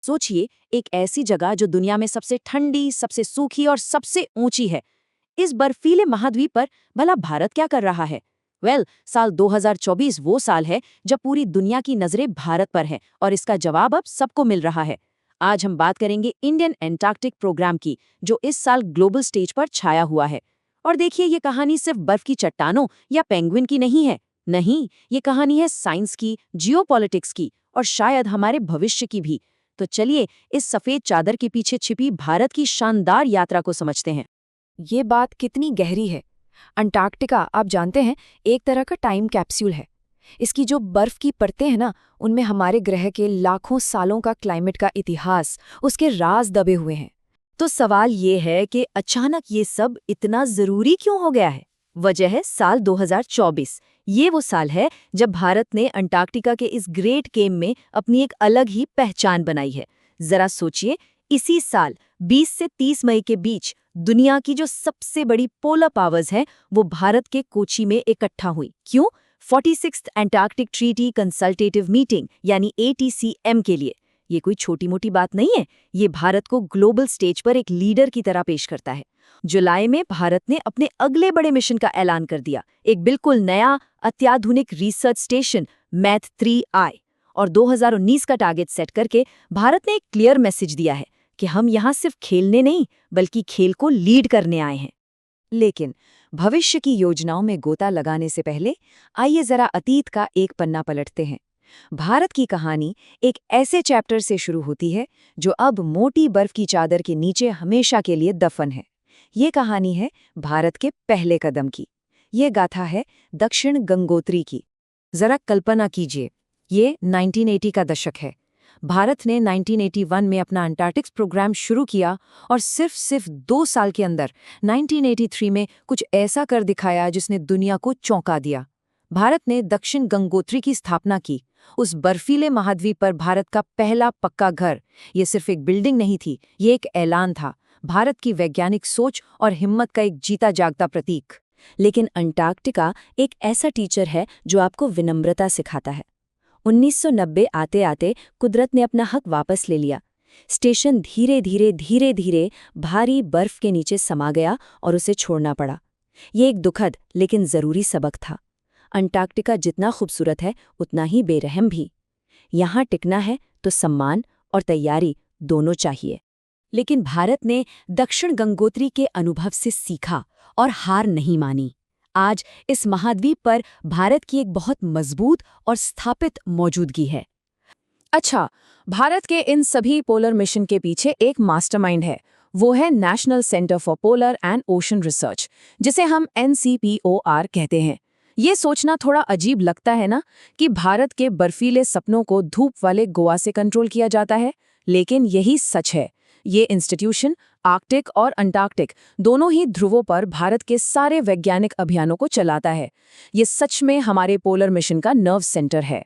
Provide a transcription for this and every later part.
सोचिए, एक ऐसी जगह जो दुनिया में सबसे ठंडी, सबसे सूखी और सबसे ऊंची है। इस बर्फीले महाद्वीप पर भला भारत क्या कर रहा है? साल 2024 वो साल है जब पूरी दुनिया की नजरें भारत पर है और इसका जवाब अब सबको मिल रहा है। आज हम बात करेंगे इंडियन एंटार्क्टिक प्रोग्राम की, जो इस साल ग्लोबल स्टेज पर छाया हुआ है। और देखिए, ये कहानी सिर्फ बर्फ की चट्टानों या पेंगुइन की नहीं है। नहीं, ये कहानी है साइंस की, जियोपॉलिटिक्स की और शायद हमारे भविष्य की भी। तो चलिए, इस सफेद चादर के पीछे छिपी भारत की शानदार यात्रा को समझते हैं। ये बात कितनी गहरी है। अंटार्कटिका, आप जानते हैं, एक तरह का टाइम कैप्सूल है। इसकी जो बर्फ की परतें हैं ना, उनमें हमारे ग्रह के लाखों सालों का क्लाइमेट का इतिहास, उसके राज दबे हुए हैं। तो सवाल ये है कि अचानक ये सब इतना जरूरी क्यों हो गया है? वजह है साल 2024। ये वो साल है जब भारत ने अंटार्कटिका के इस ग्रेट गेम में अपनी एक अलग ही पहचान बनाई है। जरा सोचिए, इसी साल 20 से 30 मई के बीच दुनिया की जो सबसे बड़ी पोलर पावर्स हैं, वो भारत के कोची में इकट्ठा हुई। क्यों? 46th Antarctic treaty consultative meeting यानी ATCM के लिए। ये कोई छोटी मोटी बात नहीं है। ये भारत को ग्लोबल स्टेज पर एक लीडर की तरह पेश करता है। जुलाई में भारत ने अपने अगले बड़े मिशन का ऐलान कर दिया, एक बिल्कुल नया अत्याधुनिक रिसर्च स्टेशन मैथ-3I। और 2019 का टारगेट सेट करके भारत ने एक क्लियर मैसेज दिया है कि हम यहाँ सिर्फ खेलने नहीं, बल्कि खेल को लीड करने आए हैं। लेकिन भविष्य की योजनाओं में गोता लगाने से पहले आइए जरा अतीत का एक पन्ना पलटते हैं। भारत की कहानी एक ऐसे चैप्टर से शुरू होती है जो अब मोटी बर्फ की चादर के नीचे हमेशा के लिए दफन है। ये कहानी है भारत के पहले कदम की। ये गाथा है दक्षिण गंगोत्री की। जरा कल्पना कीजिए, ये 1980 का दशक है। भारत ने 1981 में अपना अंटार्कटिक्स प्रोग्राम शुरू किया और सिर्फ 2 साल के अंदर 1983 में कुछ ऐसा कर दिखाया जिसने दुनिया को चौंका दिया। भारत ने दक्षिण गंगोत्री की स्थापना की। उस बर्फीले महाद्वीप पर भारत का पहला पक्का घर। ये सिर्फ एक बिल्डिंग नहीं थी, ये एक ऐलान था, भारत की वैज्ञानिक सोच और हिम्मत का एक जीता जागता प्रतीक। लेकिन अंटार्कटिका एक ऐसा टीचर है जो आपको विनम्रता सिखाता है। 1990 आते आते कुदरत ने अपना हक वापस ले लिया। स्टेशन धीरे धीरे भारी बर्फ के नीचे समा गया और उसे छोड़ना पड़ा। ये एक दुखद लेकिन जरूरी सबक था। अंटार्कटिका जितना खूबसूरत है, उतना ही बेरहम भी। यहाँ टिकना है तो सम्मान और तैयारी दोनों चाहिए। लेकिन भारत ने दक्षिण गंगोत्री के अनुभव से सीखा और हार नहीं मानी। आज इस महाद्वीप पर भारत की एक बहुत मजबूत और स्थापित मौजूदगी है। अच्छा, भारत के इन सभी पोलर मिशन के पीछे एक मास्टरमाइंड है। वो है national centre for polar and ocean research, जिसे हम NCPOR कहते हैं। ये सोचना थोड़ा अजीब लगता है ना, कि भारत के बर्फीले सपनों को धूप वाले गोवा से कंट्रोल किया जाता है, लेकिन यही सच है। ये इंस्टीट्यूशन आर्कटिक और अंटार्कटिक दोनों ही ध्रुवों पर भारत के सारे वैज्ञानिक अभियानों को चलाता है। ये सच में हमारे पोलर मिशन का नर्व सेंटर है।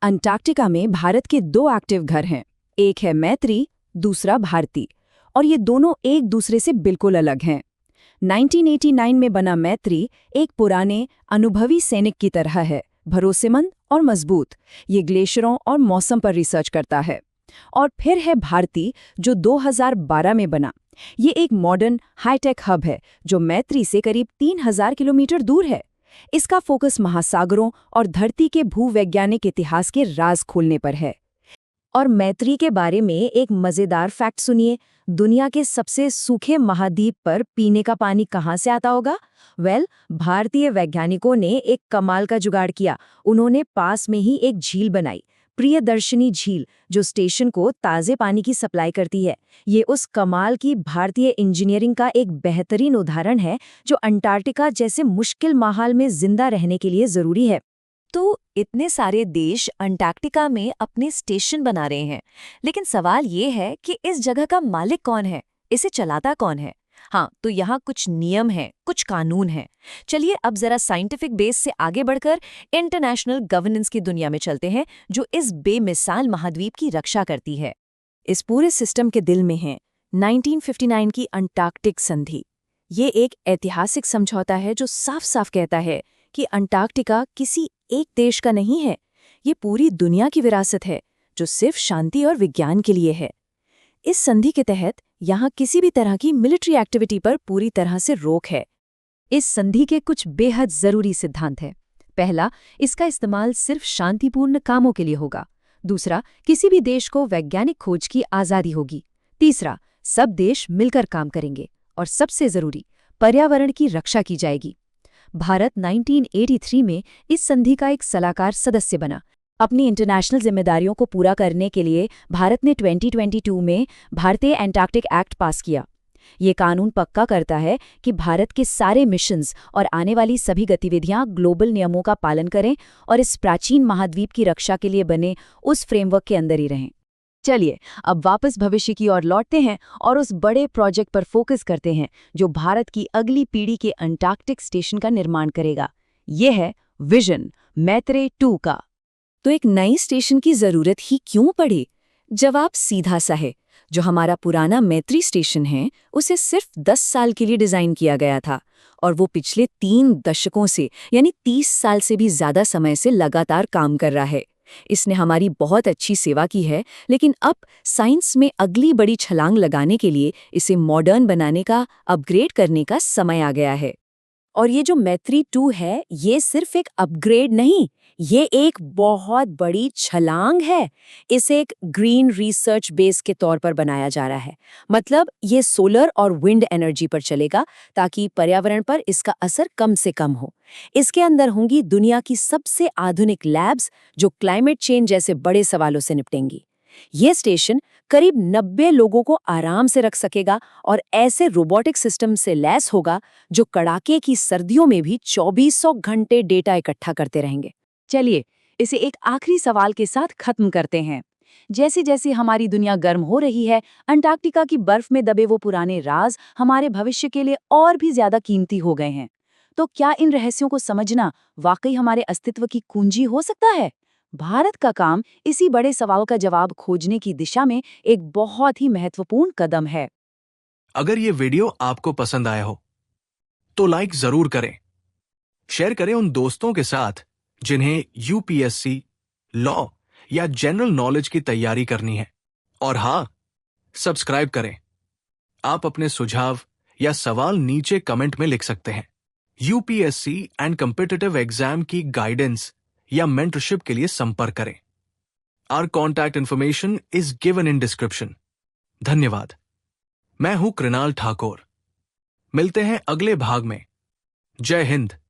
अंटार्कटिका में भारत के 2 एक्टिव घर हैं। एक है मैत्री, दूसरा भारती, और ये दोनों एक दूसरे से बिल्कुल अलग हैं। 1989 में बना मैत्री एक पुराने अनुभवी सैनिक की तरह है, भरोसेमंद और मजबूत। ये ग्लेशियरों और मौसम पर रिसर्च करता है। और फिर है भारती, जो 2012 में बना। ये एक मॉडर्न हाईटेक हब है जो मैत्री से करीब 3000 किलोमीटर दूर है। इसका फोकस महासागरों और धरती के भूवैज्ञानिक इतिहास के राज खोलने पर है। और मैत्री के बारे में एक मजेदार फैक्ट सुनिए। दुनिया के सबसे सूखे महाद्वीप पर पीने का पानी कहाँ से आता होगा? भारतीय वैज्ञानिकों ने एक कमाल का जुगाड़ किया। उन्होंने पास में ही एक झील बनाई, प्रियदर्शनी झील, जो स्टेशन को ताज़े पानी की सप्लाई करती है। ये उस कमाल की भारतीय इंजीनियरिंग का एक बेहतरीन उदाहरण है, जो अंटार्कटिका जैसे मुश्किल माहौल में जिंदा रहने के लिए ज़रूरी है। तो इतने सारे देश अंटार्कटिका में अपने स्टेशन बना रहे हैं, लेकिन सवाल ये है कि इस जगह का मालिक कौन है, इसे चलाता कौन है? हाँ, तो यहाँ कुछ नियम हैं, कुछ कानून हैं। चलिए अब जरा साइंटिफिक बेस से आगे बढ़कर इंटरनेशनल गवर्नेंस की दुनिया में चलते हैं, जो इस बेमिसाल महाद्वीप की रक्षा करती है। इस पूरे सिस्टम के दिल में है 1959 की अंटार्कटिक संधि। ये एक ऐतिहासिक समझौता है जो साफ साफ कहता है कि अंटार्कटिका किसी एक देश का नहीं है, ये पूरी दुनिया की विरासत है, जो सिर्फ शांति और विज्ञान के लिए है। इस संधि के तहत यहाँ किसी भी तरह की मिलिट्री एक्टिविटी पर पूरी तरह से रोक है। इस संधि के कुछ बेहद जरूरी सिद्धांत हैं। पहला, इसका इस्तेमाल सिर्फ शांतिपूर्ण कामों के लिए होगा। दूसरा, किसी भी देश को वैज्ञानिक खोज की आज़ादी होगी। तीसरा, सब देश मिलकर काम करेंगे। और सबसे जरूरी, पर्यावरण की रक्षा की जाएगी। भारत 1983 में इस संधि का एक सलाहकार सदस्य बना। अपनी इंटरनेशनल जिम्मेदारियों को पूरा करने के लिए भारत ने 2022 में भारतीय एंटार्कटिक एक्ट पास किया। ये कानून पक्का करता है कि भारत के सारे मिशंस और आने वाली सभी गतिविधियां ग्लोबल नियमों का पालन करें और इस प्राचीन महाद्वीप की रक्षा के लिए बने उस फ्रेमवर्क के अंदर ही रहें। चलिए अब वापस भविष्य की ओर लौटते हैं और उस बड़े प्रोजेक्ट पर फोकस करते हैं जो भारत की अगली पीढ़ी के अंटार्कटिक स्टेशन का निर्माण करेगा। ये है विजन मैत्रेय 2 का। तो एक नई स्टेशन की जरूरत ही क्यों पड़ी? जवाब सीधा सा है। जो हमारा पुराना मैत्री स्टेशन है उसे सिर्फ 10 साल के लिए डिजाइन किया गया था और वो पिछले 3 दशकों से यानी 30 साल से भी ज्यादा समय से लगातार काम कर रहा है। इसने हमारी बहुत अच्छी सेवा की है, लेकिन अब साइंस में अगली बड़ी छलांग लगाने के लिए इसे मॉडर्न बनाने का, अपग्रेड करने का समय आ गया है। और ये जो मैत्री 2 है, ये सिर्फ एक अपग्रेड नहीं, ये एक बहुत बड़ी छलांग है। इसे एक ग्रीन रिसर्च बेस के तौर पर बनाया जा रहा है। मतलब ये सोलर और विंड एनर्जी पर चलेगा ताकि पर्यावरण पर इसका असर कम से कम हो। इसके अंदर होंगी दुनिया की सबसे आधुनिक लैब्स जो क्लाइमेट चेंज जैसे बड़े सवालों से निपटेंगी। ये स्टेशन करीब 90 लोगों को आराम से रख सकेगा और ऐसे रोबोटिक सिस्टम से लैस होगा जो कड़ाके की सर्दियों में भी 2400 घंटे डेटा इकट्ठा करते रहेंगे। चलिए इसे एक आखिरी सवाल के साथ खत्म करते हैं। जैसे जैसे हमारी दुनिया गर्म हो रही है, अंटार्कटिका की बर्फ में दबे वो पुराने राज हमारे भविष्य के लिए और भी ज्यादा कीमती हो गए हैं। तो क्या इन रहस्यों को समझना वाकई हमारे अस्तित्व की कुंजी हो सकता है? भारत का काम इसी बड़े सवाल का जवाब खोजने की दिशा में एक बहुत ही महत्वपूर्ण कदम है। अगर ये वीडियो आपको पसंद आया हो तो लाइक जरूर करें, शेयर करें उन दोस्तों के साथ जिन्हें यूपीएससी, लॉ या जनरल नॉलेज की तैयारी करनी है। और हाँ, सब्सक्राइब करें। आप अपने सुझाव या सवाल नीचे कमेंट में लिख सकते हैं। यूपीएससी एंड कॉम्पिटिटिव एग्जाम की गाइडेंस या मेंटरशिप के लिए संपर्क करें। Our contact information is given in description. धन्यवाद। मैं हूं कृणाल ठाकुर। मिलते हैं अगले भाग में। जय हिंद।